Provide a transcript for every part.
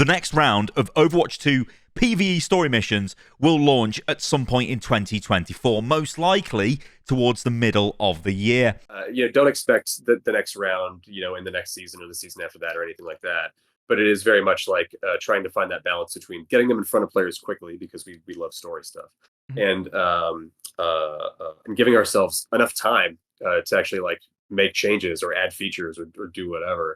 The next round of Overwatch 2 PvE story missions will launch at some point in 2024, most likely towards the middle of the year. Don't expect the next round, in the next season or the season after that or anything like that. But it is very much like trying to find that balance between getting them in front of players quickly, because we love story stuff, and giving ourselves enough time to actually like make changes or add features or do whatever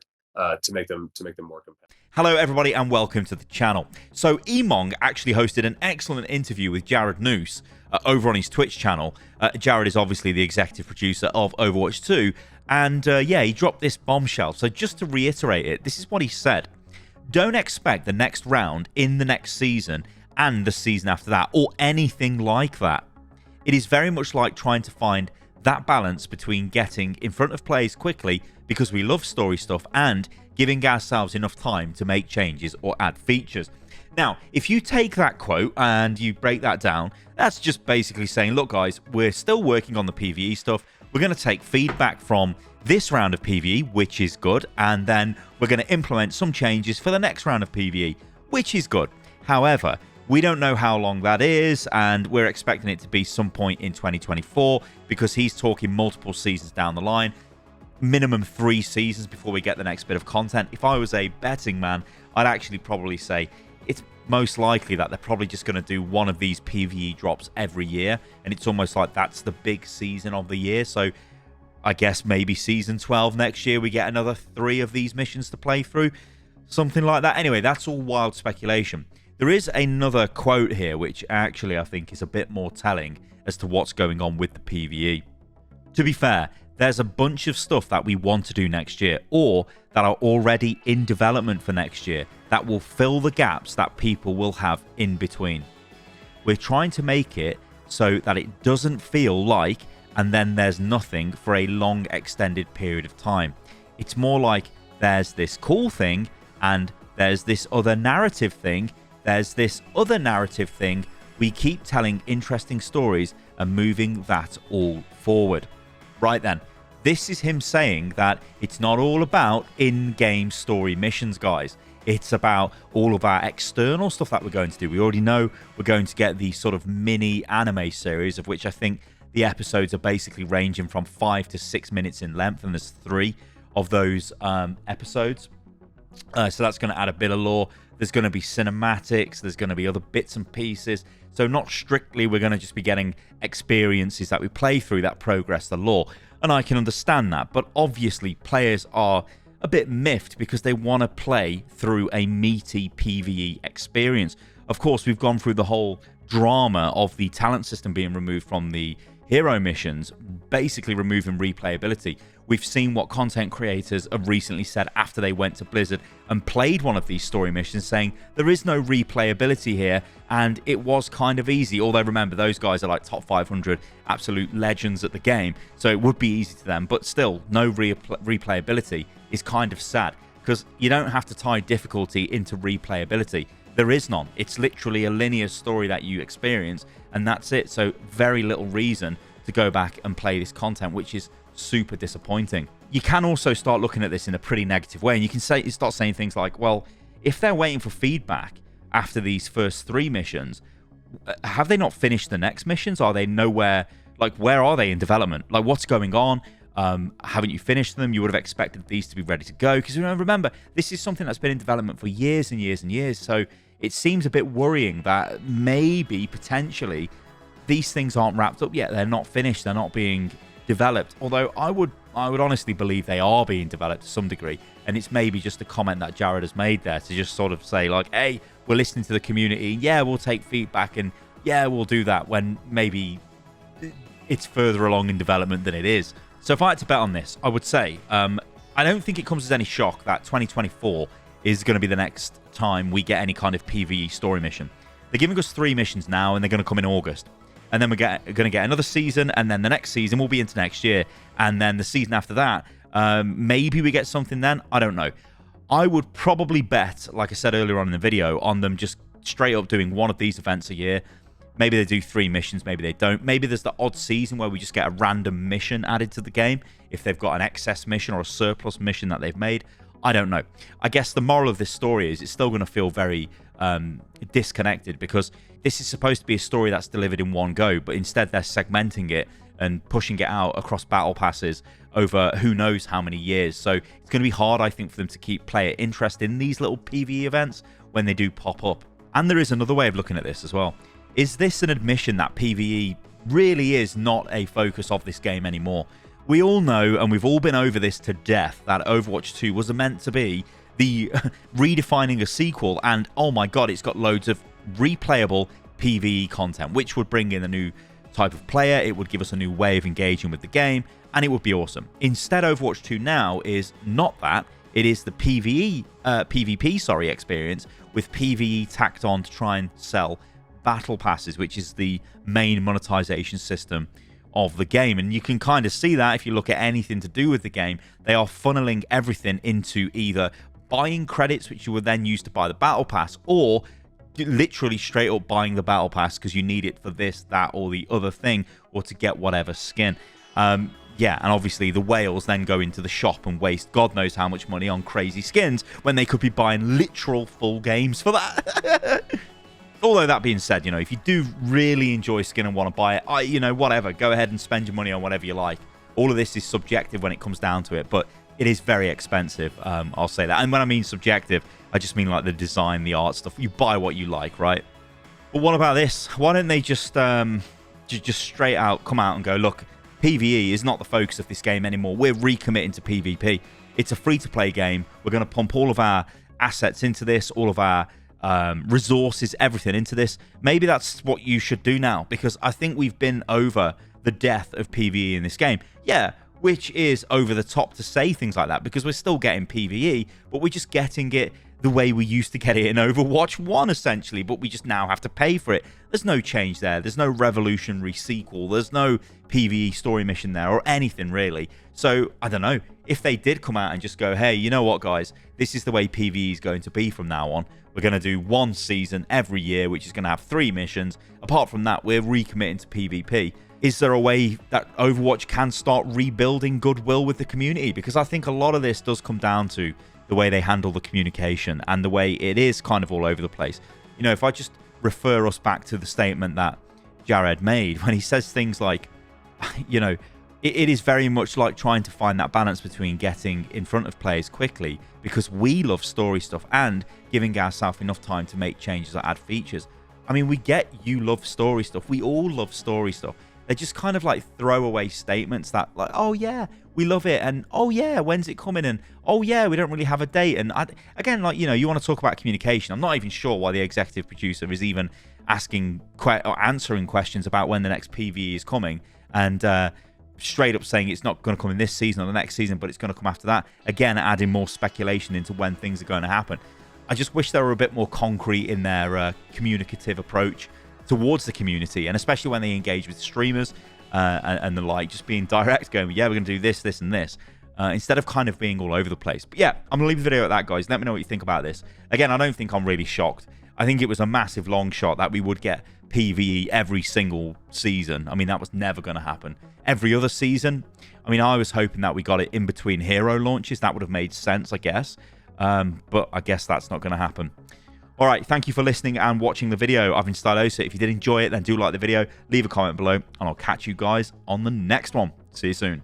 to make them more competitive. Hello everybody and welcome to the channel. So Emong actually hosted an excellent interview with Jared Noose over on his Twitch channel. Jared is obviously the executive producer of Overwatch 2, and he dropped this bombshell. So just to reiterate it, this is what he said. Don't expect the next round in the next season and the season after that, or anything like that. It is very much like trying to find that balance between getting in front of players quickly because we love story stuff and giving ourselves enough time to make changes or add features. Now, if you take that quote and you break that down, that's just basically saying, look guys, we're still working on the PvE stuff. We're going to take feedback from this round of PvE, which is good, and then we're going to implement some changes for the next round of PvE, which is good. However, we don't know how long that is, and we're expecting it to be some point in 2024 because he's talking multiple seasons down the line. Minimum 3 seasons before we get the next bit of content. If I was a betting man, I'd actually probably say it's most likely that they're probably just going to do one of these PvE drops every year, and it's almost like that's the big season of the year. So I guess maybe season 12 next year we get another 3 of these missions to play through, something like that. Anyway, that's all wild speculation. There is another quote here which actually I think is a bit more telling as to what's going on with the PvE. To be fair, there's a bunch of stuff that we want to do next year, or that are already in development for next year, that will fill the gaps that people will have in between. We're trying to make it so that it doesn't feel like and then there's nothing for a long extended period of time. It's more like there's this cool thing and there's this other narrative thing, there's this other narrative thing. We keep telling interesting stories and moving that all forward. Right then, this is him saying that it's not all about in-game story missions, guys. It's about all of our external stuff that we're going to do. We already know we're going to get the sort of mini anime series, of which I think the episodes are basically ranging from 5 to 6 minutes in length, and there's 3 of those episodes. So that's going to add a bit of lore. There's going to be cinematics. There's going to be other bits and pieces. So not strictly we're going to just be getting experiences that we play through that progress the lore. And I can understand that. But obviously players are a bit miffed because they want to play through a meaty PvE experience. Of course, we've gone through the whole drama of the talent system being removed from the hero missions, basically removing replayability. We've seen what content creators have recently said after they went to Blizzard and played one of these story missions, saying there is no replayability here and it was kind of easy. Although remember, those guys are like top 500 absolute legends at the game, so it would be easy to them, but still no replayability is kind of sad because you don't have to tie difficulty into replayability. There is none. It's literally a linear story that you experience, and that's it. So very little reason to go back and play this content, which is super disappointing. You can also start looking at this in a pretty negative way, and you can start saying things like, well, if they're waiting for feedback after these first 3 missions, have they not finished the next missions? Are they nowhere? Like, where are they in development? Like, what's going on? Haven't you finished them? You would have expected these to be ready to go, because remember, this is something that's been in development for years and years and years. So it seems a bit worrying that maybe potentially these things aren't wrapped up yet. They're not finished. They're not being developed. Although I would honestly believe they are being developed to some degree, and it's maybe just a comment that Jared has made there to just sort of say like, hey, we're listening to the community, yeah, we'll take feedback, and yeah, we'll do that, when maybe it's further along in development than it is. So if I had to bet on this, I would say I don't think it comes as any shock that 2024 is going to be the next time we get any kind of PvE story mission. They're giving us 3 missions now, and they're going to come in August. And then we're going to get another season, and then the next season will be into next year. And then the season after that, maybe we get something then. I don't know. I would probably bet, like I said earlier on in the video, on them just straight up doing one of these events a year. Maybe they do 3 missions, maybe they don't. Maybe there's the odd season where we just get a random mission added to the game if they've got an excess mission or a surplus mission that they've made. I don't know. I guess the moral of this story is it's still going to feel very disconnected, because this is supposed to be a story that's delivered in one go, but instead they're segmenting it and pushing it out across battle passes over who knows how many years. So it's going to be hard, I think, for them to keep player interest in these little PvE events when they do pop up. And there is another way of looking at this as well. Is this an admission that PvE really is not a focus of this game anymore? We all know, and we've all been over this to death, that Overwatch 2 was meant to be the redefining a sequel, and oh my god, it's got loads of replayable PvE content, which would bring in a new type of player, it would give us a new way of engaging with the game, and it would be awesome. Instead, Overwatch 2 now is not that. It is the PvP experience with PvE tacked on to try and sell battle passes, which is the main monetization system of the game. And you can kind of see that if you look at anything to do with the game. They are funneling everything into either buying credits, which you would then use to buy the battle pass, or literally straight up buying the battle pass because you need it for this, that, or the other thing, or to get whatever skin. Yeah, and obviously the whales then go into the shop and waste God knows how much money on crazy skins when they could be buying literal full games for that. Although that being said, you know, if you do really enjoy skin and want to buy it, you know, whatever, go ahead and spend your money on whatever you like. All of this is subjective when it comes down to it, but it is very expensive, I'll say that. And when I mean subjective, I just mean like the design, the art stuff. You buy what you like, right? But what about this? Why don't they just straight out come out and go, look, PvE is not the focus of this game anymore. We're recommitting to PvP. It's a free-to-play game. We're going to pump all of our assets into this, all of our resources, everything into this. Maybe that's what you should do now, because I think we've been over the death of PvE in this game. Yeah, which is over the top to say things like that, because we're still getting PvE, but we're just getting it the way we used to get it in Overwatch 1, essentially, but we just now have to pay for it. There's no change there. There's no revolutionary sequel. There's no PvE story mission there or anything, really. So, I don't know. If they did come out and just go, hey, you know what, guys? This is the way PvE is going to be from now on. We're going to do one season every year, which is going to have 3 missions. Apart from that, we're recommitting to PvP. Is there a way that Overwatch can start rebuilding goodwill with the community? Because I think a lot of this does come down to the way they handle the communication and the way it is kind of all over the place. You know, if I just refer us back to the statement that Jared made when he says things like, you know, it is very much like trying to find that balance between getting in front of players quickly because we love story stuff and giving ourselves enough time to make changes or add features. I mean, we get you love story stuff. We all love story stuff. They're just kind of like throwaway statements that like, oh yeah, we love it, and oh yeah, when's it coming, and oh yeah, we don't really have a date. And again, like, you know, you want to talk about communication. I'm not even sure why the executive producer is even asking or answering questions about when the next PvE is coming, and straight up saying it's not going to come in this season or the next season, but it's going to come after that. Again, adding more speculation into when things are going to happen. I just wish they were a bit more concrete in their communicative approach towards the community, and especially when they engage with streamers and the like, just being direct, going, yeah, we're going to do this, this, and this, instead of kind of being all over the place. But yeah, I'm going to leave the video at that, guys. Let me know what you think about this. Again, I don't think I'm really shocked. I think it was a massive long shot that we would get PvE every single season. I mean, that was never going to happen. Every other season, I mean, I was hoping that we got it in between hero launches. That would have made sense, I guess. But I guess that's not going to happen. All right, thank you for listening and watching the video. I've been Stylosa. If you did enjoy it, then do like the video, leave a comment below, and I'll catch you guys on the next one. See you soon.